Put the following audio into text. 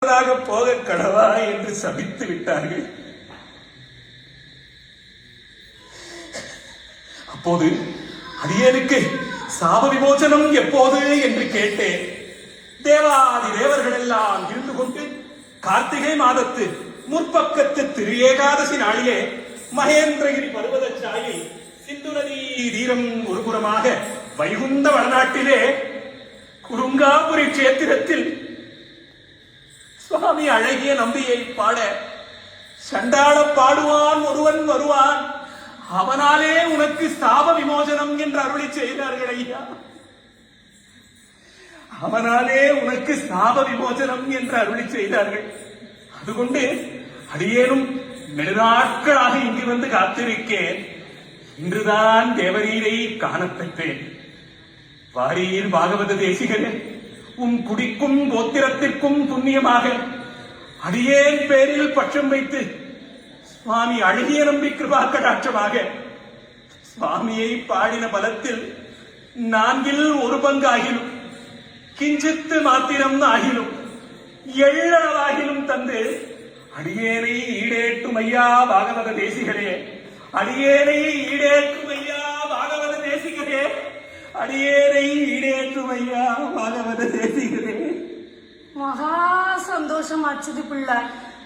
நல்லவராக போக கடவா என்று சபித்து விட்டார்கள். அப்போது அடியேனுக்கு சாப விமோசனம் எப்போது என்று கேட்டேன். தேவாதி தேவர்கள் எல்லாம் இருந்து கொண்டு கார்த்திகை மாதத்து முற்பக்கத்து திரு ஏகாதசி நாளிலே மகேந்திரகிரி பர்வத சாயை சிந்து நதி தீரம் ஒரு புறமாக வைகுந்த வடநாட்டிலே குருங்காபுரி கஷேத்திரத்தில் சுவாமி அழகிய நம்பியை பாட சண்டாள பாடுவான் ஒருவன் வருவான், அவனாலே உனக்கு சாப விமோசனம் என்று அருளி செய்தார்கள் ஐயா. அவனாலே உனக்கு சாப விமோசனம் என்று அருளி செய்தார்கள். அதுகொண்டு அடியேனும் நெடுநாட்களாக இங்கு வந்து காத்திருக்கேன். இன்றுதான் தேவரீரை காணப்பெற்றேன். வாரீர் பாகவத தேசிகரே, உன் குடிக்கும் கோத்திரத்திற்கும் புண்ணியமாக அடியேன் பேரில் பட்சம் வைத்து சுவாமி அழகிய நம்பி கிருபா கடாட்சமாக சுவாமியை பாடின பலத்தில் 4 ஒரு பங்கு ஆகிலும் கிஞ்சித்து மாத்திரம் ஆகிலும் எள்ளளவாகிலும் தந்து அடியேனை ஈடேற்றும் ஐயா பாகவத தேசிகரே, அடியேனை ஈடேற்றும் ஐயா பாகவத தேசிகரே, அடியேனை ஈடேற்றும் ஐயா பாகவத தேசிகரே. மகா சந்தோஷம் ஆச்சுது பிள்ளை.